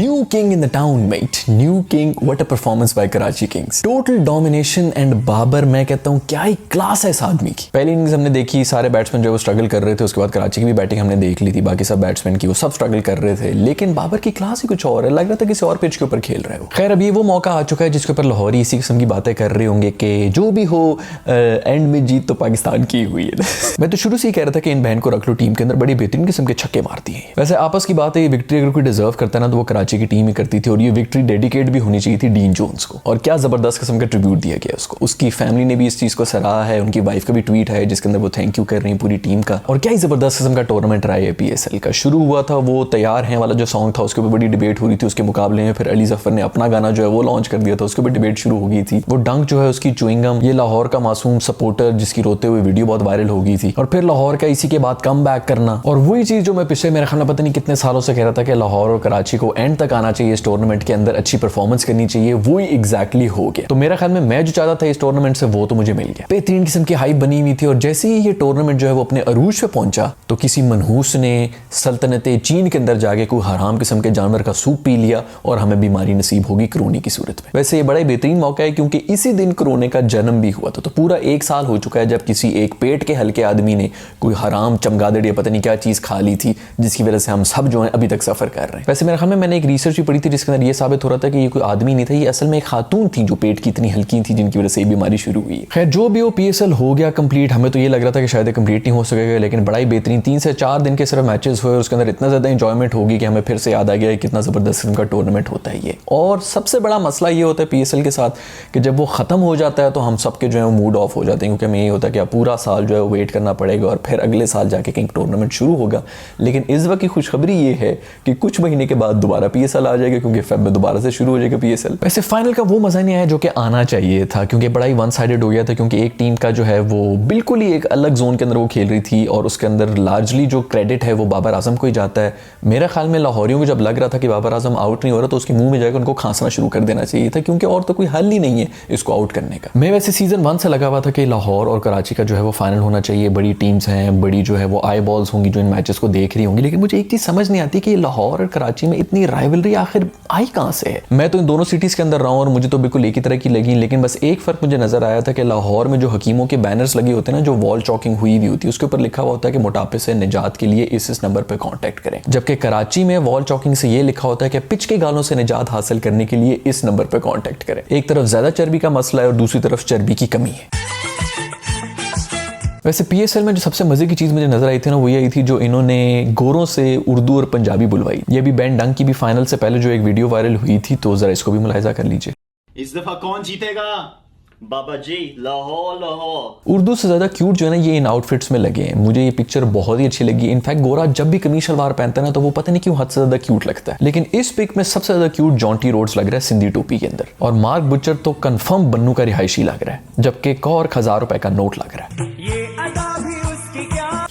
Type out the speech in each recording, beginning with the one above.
New king in the town, mate. New king. What a performance by Karachi Kings. Total domination and Babar, मैं कहता हूँ क्या ही class है इस आदमी की। पहली इनिंग्स हमने देखी, सारे बैट्समैन जो वो स्ट्रगल कर रहे थे, उसके बाद कराची की भी बैटिंग हमने देख ली थी, बाकी सब बैट्समैन की वो सब स्ट्रगल कर रहे थे, लेकिन बाबर की क्लास ही कुछ और है, लग रहा था किसी और पिच के ऊपर खेल रहे हो। खैर अब ये वो मौका आ चुका है जिसके ऊपर लाहौरी इसी किस्म की बातें कर रहे होंगे कि जो भी हो एंड में जीत तो पाकिस्तान की हुई है। मैं तो शुरू से ही कह रहा था कि इन बहन को रख लो टीम के अंदर, बड़ी बेहतरीन किस्म के छक्के मारती है। वैसे आपस की बात है, ये विक्ट्री अगर कोई डिजर्व करता है ना तो वो कराची की टीम ही करती थी, और ये विक्ट्री डेडिकेट भी होनी चाहिए थी डीन जोन्स को। और क्या जबरदस्त किस्म का ट्रिब्यूट दिया गया उसको, उसकी फैमिली ने भी इस चीज को सराहा है, उनकी वाइफ का भी ट्वीट है जिसके अंदर वो थैंक यू कर रही है पूरी टीम का। और क्या ही जबरदस्त किस्म का टूर्नामेंट रहा है PSL का। शुरू हुआ था वो तैयार हैं वाला जो सॉन्ग था, उसके ऊपर बड़ी डिबेट हो रही थी, उसके मुकाबले में फिर अली जफर ने अपना गाना जो है वो लॉन्च कर दिया था, उसके ऊपर डिबेट शुरू हो गई थी। वो डंक जो है उसकी च्युइंगम, ये लाहौर का मासूम सपोर्टर जिसकी रोते हुए वीडियो बहुत वायरल हो गई थी, और फिर लाहौर का इसी के बाद कम बैक करना, और वही चीज जो मैं पिछले मेरे ख्याल में पता नहीं कितने सालों से कह रहा था कि लाहौर और कराची को एंड तक आना चाहिए, इस टूर्नामेंट के अंदर अच्छी परफॉर्मेंस करनी चाहिए, वो ही एग्जैक्टली हो गया। तो मेरा ख्याल में मैं जो चाहता था इस टूर्नामेंट से वो तो मुझे मिल गया। बेहतरीन किस्म की हाइप बनी हुई थी, और जैसे ही ये टूर्नामेंट जो है वो अपने अरूज पे पहुंचा तो किसी मनहूस ने सल्तनत चीन के अंदर जाके कोई हराम किस्म के जानवर का सूप पी लिया और हमें बीमारी नसीब होगी कोरोना की सूरत में। वैसे ये बड़ा ही बेहतरीन मौका है क्योंकि इसी दिन कोरोना का जन्म भी हुआ था, तो पूरा एक साल हो चुका है जब किसी एक पेट के हल्के आदमी ने कोई हराम चमगादड़ या पता नहीं क्या चीज खा ली थी, जिसकी वजह से हम सब जो है अभी तक सफर कर रहे हैं। वैसे मेरे ख्याल में मैंने एक रिसर्च भी पढ़ी थी जिसके अंदर ये साबित हो रहा था कि ये कोई आदमी नहीं था, ये असल में एक खातून थी जो पेट की इतनी हल्की थी जिनकी वजह से ये बीमारी शुरू हुई। खैर जो भी हो PSL हो गया कंप्लीट। हमें तो ये लग रहा था कि शायद कंप्लीट नहीं हो सकेगा, लेकिन बड़ा ही बेहतरीन 3 से 4 दिन के सिर्फ मैचेस हुए, उसके अंदर इतना ज्यादा इंजॉयमेंट होगी कि हमें फिर से याद आ गया कितना जबरदस्त किस्म का टूर्नामेंट होता है ये। और सबसे बड़ा मसला ये होता है PSL के साथ कि जब वो खत्म हो जाता है तो हम सबके जो है मूड ऑफ हो जाते हैं, क्योंकि हमें ये होता है कि पूरा साल जो है वेट करना पड़ेगा और फिर अगले साल जाके कहीं टूर्नामेंट शुरू होगा। लेकिन इस वक्त की खुशखबरी ये है कि कुछ महीने के बाद दोबारा PSL आ जाएगा, क्योंकि फेब में दोबारा से शुरू हो जाएगा PSL। वैसे फाइनल का वो मजा नहीं आया जो कि आना चाहिए था, क्योंकि बड़ा ही वन साइडेड हो गया था, क्योंकि एक टीम का जो है वो बिल्कुल ही एक अलग जोन के अंदर वो खेल रही थी, और उसके अंदर लार्जली जो क्रेडिट है वो बाबर आजम को ही जाता है। मेरा ख्याल में लाहौरियों को जब लग रहा था कि बाबर आजम आउट नहीं हो रहा तो उसके मुंह में जाकर उनको खांसना शुरू कर देना चाहिए था, क्योंकि और तो कोई हल ही नहीं है इसको आउट करने का। मैं वैसे सीजन 1 से लगा हुआ था कि लाहौर और कराची का जो है वो फाइनल होना चाहिए, बड़ी टीम्स हैं, बड़ी जो है वो आई बॉल्स होंगी जो इन मैचेस को देख रही होंगी, लेकिन मुझे एक चीज समझ नहीं आती कि लाहौर और कराची में इतनी राइवलरी आखिर आई कहां से है। मैं तो इन दोनों सिटीज के अंदर रहा हूं और मुझे तो बिल्कुल एक ही तरह की लगी, लेकिन बस एक फर्क मुझे नजर आया था कि लाहौर में जो हकीमों के बैनर्स लगे होते हैं ना, जो वॉल चॉकिंग हुई हुई होती है, उसके ऊपर लिखा हुआ होता है कि मोटापे से निजात के लिए इस नंबर पर कॉन्टैक्ट करें, जबकि कराची में वॉल चॉकिंग से ये लिखा होता है कि पिच के गालों से निजात हासिल करने के लिए इस नंबर पर कॉन्टैक्ट करें। एक तरफ ज्यादा चर्बी का मसला है और दूसरी तरफ चर्बी की कमी है। वैसे PSL में जो सबसे मजे की चीज मुझे नजर आई थी ना, वो ये आई थी जो इन्होंने गोरों से उर्दू और पंजाबी बुलवाई। ये भी बैन डंक की भी फाइनल से पहले जो एक वीडियो वायरल हुई थी, तो जरा इसको भी मुलाहिजा कर लीजिए। इस दफा कौन जीतेगा? बाबा जी लाहौर लाहौर। उर्दू से ज्यादा क्यूट जो है ना ये इन आउटफिट्स में लगे हैं। मुझे ये पिक्चर बहुत ही अच्छी लगी। इनफैक्ट गोरा जब भी कमीज शलवार पहनता है ना तो वो पता नहीं क्यों हद से ज्यादा क्यूट लगता है, लेकिन इस पिक में सबसे ज्यादा क्यूट जॉन्टी रोड्स लग रहा है सिंधी टोपी के अंदर, और मार्क बुचर तो कंफर्म बन्नू का रिहायशी लग रहा है, जबकि कौर 1000 रुपए का नोट लग रहा है।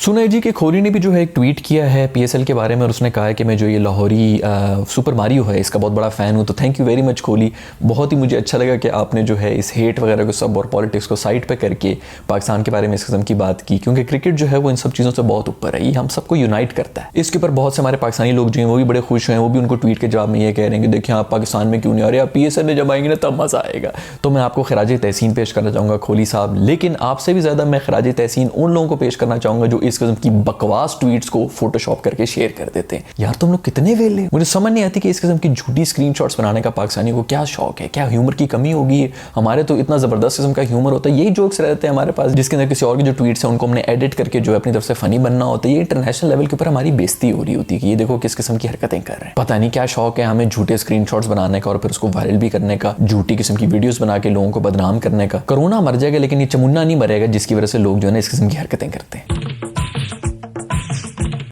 सुनय जी के खोली ने भी जो है एक ट्वीट किया है PSL के बारे में, और उसने कहा है कि मैं जो ये लाहौरी सुपर मारियो है इसका बहुत बड़ा फैन हूँ, तो थैंक यू वेरी मच खोली। बहुत ही मुझे अच्छा लगा कि आपने जो है इस हेट वगैरह को सब और पॉलिटिक्स को साइड पे करके पाकिस्तान के बारे में इस किस्म की बात की, क्योंकि क्रिकेट जो है वो इन सब चीज़ों से बहुत ऊपर है, ये हम सबको यूनाइट करता है। इसके ऊपर बहुत से हमारे पाकिस्तानी लोग जो हैं वो भी बड़े खुश हैं, वो भी उनको ट्वीट के जवाब में ये कह रहे हैं कि देखिए आप पाकिस्तान में क्यों नहीं आ रहे, आप PSL में जब आएंगे ना तब मजा आएगा। तो मैं आपको खराज तहसीन पेश करना चाहूँगा खोली साहब, लेकिन आपसे भी ज़्यादा मैं खराज तहसीन उन लोगों को पेश करना चाहूँगा जो इस किस्म की बकवास ट्वीट्स को फोटोशॉप करके शेयर कर देते हैं। यार तुम लोग कितने वेले, मुझे समझ नहीं आती कि इस किस्म की झूठी स्क्रीनशॉट्स बनाने का पाकिस्तानियों को क्या शौक है, क्या ह्यूमर की कमी होगी। हमारे तो इतना जबरदस्त किस्म का ह्यूमर होता है, यही जोक्स रहते हैं हमारे पास, जिसके अंदर किसी और के जो ट्वीट्स हैं उनको हमने एडिट करके जो है अपनी तरफ से फनी बनना होता है। ये इंटरनेशनल लेवल के ऊपर हमारी बेइज्जती हो रही होती है कि ये देखो किस किस्म की हरकतें कर रहे हैं। पता नहीं क्या शौक है हमें झूठे स्क्रीनशॉट्स बनाने का और फिर उसको वायरल भी करने का, झूठी किस्म की वीडियोस बना के लोगों को बदनाम करने का। कोरोना मर जाएगा लेकिन ये चमुन्ना नहीं मरेगा, जिसकी वजह से लोग जो है इस किस्म की हरकतें करते हैं।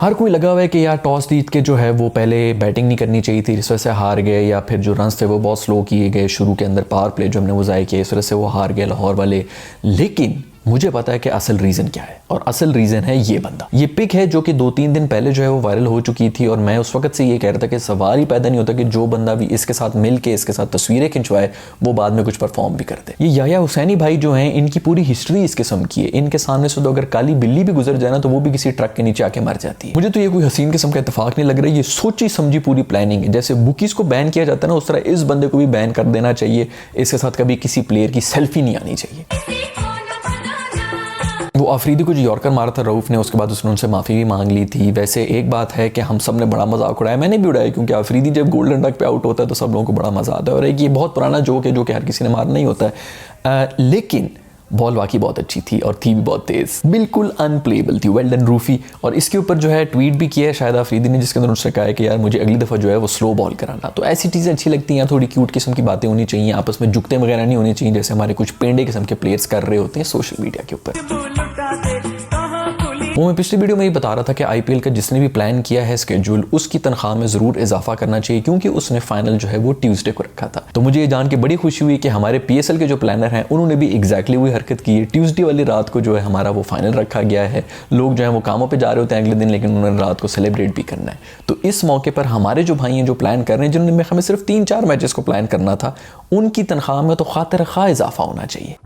हर कोई लगा हुआ है कि यार टॉस जीत के जो है वो पहले बैटिंग नहीं करनी चाहिए थी, इस वजह से हार गए, या फिर जो रन्स थे वो बहुत स्लो किए गए शुरू के अंदर, पावर प्ले जो हमने वो ज़ाया किया, इस वजह से वो हार गए लाहौर वाले। लेकिन मुझे पता है कि असल रीज़न क्या है, और असल रीज़न है ये बंदा। ये पिक है जो कि 2-3 दिन पहले जो है वो वायरल हो चुकी थी, और मैं उस वक्त से ये कह रहा था कि सवाल ही पैदा नहीं होता कि जो बंदा भी इसके साथ मिल के इसके साथ तस्वीरें खिंचवाए वो बाद में कुछ परफॉर्म भी कर दे। ये याया हुसैनी भाई जो हैं, इनकी पूरी हिस्ट्री इस किस्म की है। इनके सामने से तो अगर काली बिल्ली भी गुजर जाए ना तो वो भी किसी ट्रक के नीचे आके मर जाती है। मुझे तो ये कोई हसीन किस्म का इत्तेफाक नहीं लग रहा है, ये सोची समझी पूरी प्लानिंग है। जैसे बुकीज को बैन किया जाता है ना, उस तरह इस बंदे को भी बैन कर देना चाहिए। इसके साथ कभी किसी प्लेयर की सेल्फी नहीं आनी चाहिए। वो अफरीदी को जो यॉर्कर मारा था रऊफ ने, उसके बाद उसने उनसे माफ़ी भी मांग ली थी। वैसे एक बात है कि हम सब ने बड़ा मजाक उड़ाया, मैंने भी उड़ाया, क्योंकि अफरीदी जब गोल्डन डक पे आउट होता है तो सब लोगों को बड़ा मजा आता है, और एक ये बहुत पुराना जोक है जो कि हर किसी ने मारना नहीं होता है। लेकिन बॉल वाकई बहुत अच्छी थी और थी भी बहुत तेज, बिल्कुल अनप्लेबल थी। Well done Rufi. और इसके ऊपर जो है ट्वीट भी किया है शायद अफरीदी ने, जिसके अंदर उसने कहा है कि यार मुझे अगली दफ़ा जो है वो स्लो बॉल कराना। तो ऐसी चीज़ें अच्छी लगती हैं, थोड़ी क्यूट किस्म की बातें होनी चाहिए, आपस में जुगते वगैरह नहीं होनी चाहिए जैसे हमारे कुछ पेंडे किस्म के प्लेयर्स कर रहे होते हैं सोशल मीडिया के ऊपर। वो मैं पिछली वीडियो में ही बता रहा था कि आईपीएल का जिसने भी प्लान किया है स्केड्यूल, उसकी तनख्वाह में ज़रूर इजाफा करना चाहिए, क्योंकि उसने फाइनल जो है वो ट्यूसडे को रखा था। तो मुझे ये जान के बड़ी खुशी हुई कि हमारे पीएसएल के जो प्लानर हैं उन्होंने भी एग्जैक्टली वही हरकत की है। ट्यूसडे वाली रात को जो है हमारा वो फाइनल रखा गया है। लोग जो है वो कामों पर जा रहे होते हैं अगले दिन, लेकिन उन्होंने रात को सेलिब्रेट भी करना है। तो इस मौके पर हमारे जो भाई हैं जो प्लान कर रहे हैं, जिन्होंने हमें सिर्फ 3-4 मैचेस को प्लान करना था, उनकी तनख्वाह में तो खातिर खा इजाफा होना चाहिए।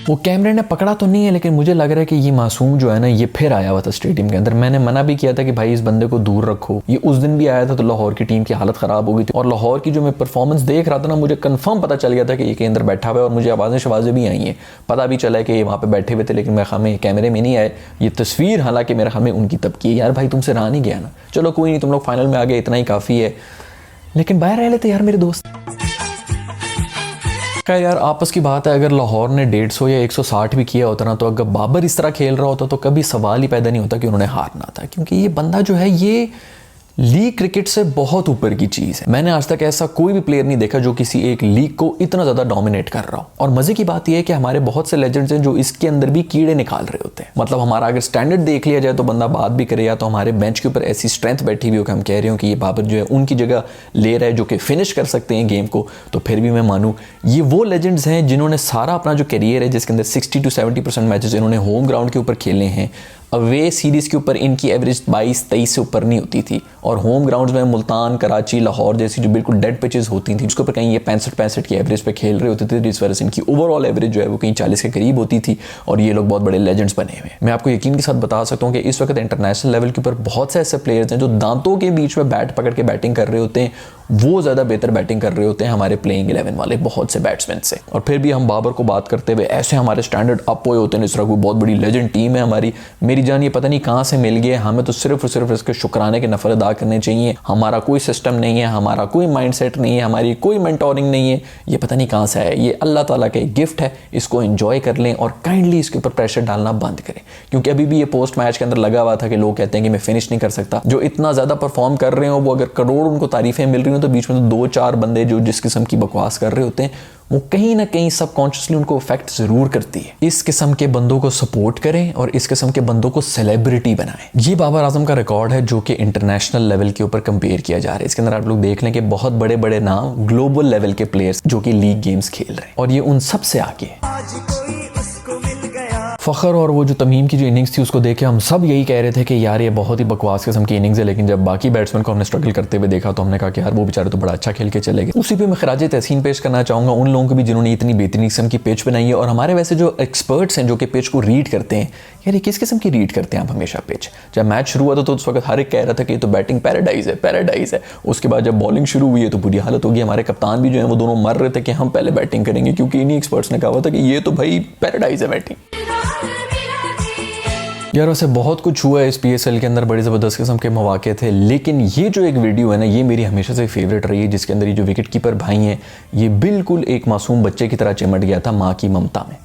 वो कैमरे ने पकड़ा तो नहीं है, लेकिन मुझे लग रहा है कि ये मासूम जो है ना, ये फिर आया हुआ था स्टेडियम के अंदर। मैंने मना भी किया था कि भाई इस बंदे को दूर रखो। ये उस दिन भी आया था तो लाहौर की टीम की हालत ख़राब हो गई थी, और लाहौर की जो मैं परफॉर्मेंस देख रहा था ना, मुझे कंफर्म पता चल गया था कि ये के अंदर बैठा हुआ है, और मुझे आवाज़ें शवाज़ें भी आई हैं। पता भी चला है कि ये वहाँ पर बैठे हुए थे, लेकिन मेरे ख्याल में कैमरे में नहीं आए। ये तस्वीर हालांकि मेरे ख्याल में उनकी तब की है। यार भाई तुमसे रहा नहीं गया ना, चलो कोई नहीं, तुम लोग फाइनल में आ गए, इतना ही काफ़ी है, लेकिन बाहर रह लेते यार मेरे दोस्त। खैर यार आपस की बात है, अगर लाहौर ने 150 या 160 भी किया होता ना, तो अगर बाबर इस तरह खेल रहा होता तो कभी सवाल ही पैदा नहीं होता कि उन्होंने हारना था, क्योंकि ये बंदा जो है ये लीग क्रिकेट से बहुत ऊपर की चीज़ है। मैंने आज तक ऐसा कोई भी प्लेयर नहीं देखा जो किसी एक लीग को इतना ज़्यादा डोमिनेट कर रहा हो। और मज़े की बात यह है कि हमारे बहुत से लेजेंड्स हैं जो इसके अंदर भी कीड़े निकाल रहे होते हैं। मतलब हमारा अगर स्टैंडर्ड देख लिया जाए तो बंदा बात भी करे, या तो हमारे बेंच के ऊपर ऐसी स्ट्रेंथ बैठी हुई हो कि हम कह रहे हो कि ये बाबर जो है उनकी जगह ले रहा है, जो कि फिनिश कर सकते हैं गेम को, तो फिर भी मैं मानूँ ये वो लेजेंड्स हैं जिन्होंने सारा अपना जो करियर है, जिसके अंदर 60 to 70% मैचेस इन्होंने होम ग्राउंड के ऊपर खेले हैं। अवे सीरीज़ के ऊपर इनकी एवरेज 22-23 से ऊपर नहीं होती थी, और होम ग्राउंड्स में मुल्तान, कराची, लाहौर जैसी जो बिल्कुल डेड पिचेस होती थी, जिसके ऊपर कहीं ये 65-65 की एवरेज पे खेल रहे होते थे, जिस वजह से इनकी ओवरऑल एवरेज जो है वो कहीं 40 के करीब होती थी, और ये लोग बहुत बड़े लेजेंड्स बने हुए हैं। मैं आपको यकीन के साथ बता सकता हूँ कि इस वक्त इंटरनेशनल लेवल के ऊपर बहुत से ऐसे प्लेयर्स हैं जो दांतों के बीच में बैट पकड़ के बैटिंग कर रहे होते हैं, वो ज़्यादा बेहतर बैटिंग कर रहे होते हैं हमारे प्लेइंग 11 वाले बहुत से बैट्समैन से। और फिर भी हम बाबर को बात करते हुए ऐसे हमारे स्टैंडर्ड अप हुए होते हैं, इस तरह कोई बहुत बड़ी लेजेंड टीम है हमारी। मेरी जान ये पता नहीं कहाँ से मिल गया, हमें तो सिर्फ और सिर्फ इसके शुक्राने के नफर अदा करने चाहिए। हमारा कोई सिस्टम नहीं है, हमारा कोई माइंडसेट नहीं है, हमारी कोई मेंटोरिंग नहीं है, ये पता नहीं कहाँ से आया। ये अल्लाह ताला का एक गिफ्ट है, इसको एंजॉय कर लें और काइंडली इसके ऊपर प्रेशर डालना बंद करें। क्योंकि अभी भी ये पोस्ट मैच के अंदर लगा हुआ था कि लोग कहते हैं कि मैं फिनिश नहीं कर सकता। जो इतना ज़्यादा परफॉर्म कर रहे हो, वो अगर करोड़ उनको तारीफें मिल रही हो, तो बीच में तो 2-4 बंदे जो जिस किस्म की बकवास कर रहे होते हैं, वो कहीं ना कहीं सबकॉन्शियसली उनको इफेक्ट जरूर करती है। इस किस्म के बंदों को सपोर्ट करें और इस किस्म के बंदों को सेलिब्रिटी बनाएं। ये बाबर आजम का रिकॉर्ड है जो कि इंटरनेशनल लेवल के ऊपर कंपेयर किया जा रहा है। इसके अंदर आप लोग देख लें कि बहुत बड़े बड़े नाम, ग्लोबल लेवल के प्लेयर्स जो कि लीग गेम्स खेल रहे हैं, और ये उन सब से आगे है। फ़खर और वो जो तमीम की जो इनिंग्स थी उसको देख के हम सब यही कह रहे थे कि यार ये बहुत ही बकवास किस्म की इनिंग्स है, लेकिन जब बाकी बैट्समैन को हमने स्ट्रगल करते हुए देखा तो हमने कहा कि यार वो बेचारे तो बड़ा अच्छा खेल के चले गए। उसी पे मैं खराज तहसीन पेश करना चाहूँगा उन लोगों को भी जिन्होंने इतनी बेहतरीन किस्म की पिच बनाई है, और हमारे वैसे जो एक्सपर्ट्स हैं जो कि पिच को रीड करते हैं। यार ये किस किस्म की रीड करते हैं आप हमेशा पिच? जब मैच शुरू हुआ था तो उस वक्त हर एक कह रहा था कि ये तो बैटिंग पैराडाइज है, पैराडाइज है। उसके बाद जब बॉलिंग शुरू हुई है तो बुरी हालत होगी। हमारे कप्तान भी जो है वो दोनों मर रहे थे कि हम पहले बैटिंग करेंगे, क्योंकि इन्हीं एक्सपर्ट्स ने कहा हुआ था कि ये तो भाई पैराडाइज है बैटिंग। यार वैसे बहुत कुछ हुआ है इस पीएसएल के अंदर, बड़ी ज़बरदस्त किस्म के मौके थे, लेकिन ये जो एक वीडियो है ना, ये मेरी हमेशा से फेवरेट रही है, जिसके अंदर ये जो विकेट कीपर भाई हैं, ये बिल्कुल एक मासूम बच्चे की तरह चिमट गया था माँ की ममता में।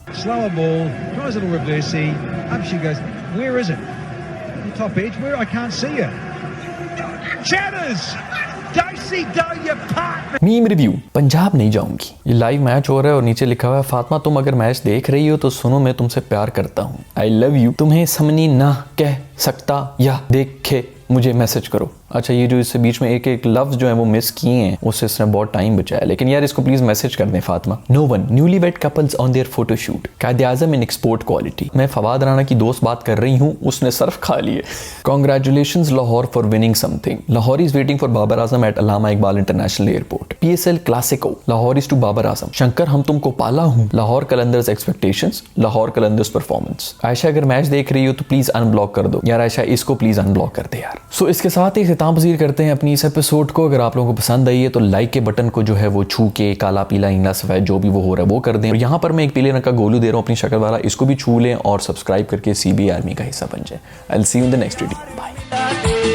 Meme review. पंजाब नहीं जाऊंगी, ये लाइव मैच हो रहा है और नीचे लिखा हुआ है फातिमा तुम अगर मैच देख रही हो तो सुनो मैं तुमसे प्यार करता हूँ, आई लव यू, तुम्हें समनी ना कह सकता या देखे मुझे मैसेज करो। अच्छा ये जो इससे बीच में एक एक लफ्ज जो है वो मिस किए हैं उससे इसने बहुत टाइम बचाया, लेकिन यार इसको प्लीज मैसेज कर दें Fatima. No one newly wed couples on their photoshoot, Quaid-e Azam in export quality. मैं फवाद राना की दोस्त बात कर रही हूँ, उसने सर्फ खा लिए। Congratulations Lahore for winning something, Lahore is waiting for Babar Azam at Allama Iqbal international airport. PSL classico, Lahore is to Babar Azam. शंकर हम तुमको पाला हूँ, लाहौर कलंदर्स एक्सपेक्टेशंस, लाहौर कलंदर्स परफॉर्मेंस। आयशा अगर मैच देख रही हो तो प्लीज अनब्लॉक कर दो यार, आयशा इसको प्लीज अनब्लॉक कर दे यार। सो इसके साथ ही इख्तिताम पज़ीर करते हैं अपनी इस एपिसोड को। अगर आप लोगों को पसंद आई है तो लाइक के बटन को जो है वो छू के काला पीला नीला सफेद जो भी वो हो रहा है वो कर दें। और यहाँ पर मैं एक पीले रंग का गोलू दे रहा हूँ अपनी शक्ल वाला, इसको भी छू लें और सब्सक्राइब करके CB आर्मी का हिस्सा बन जाए। I will see you in the next video, bye.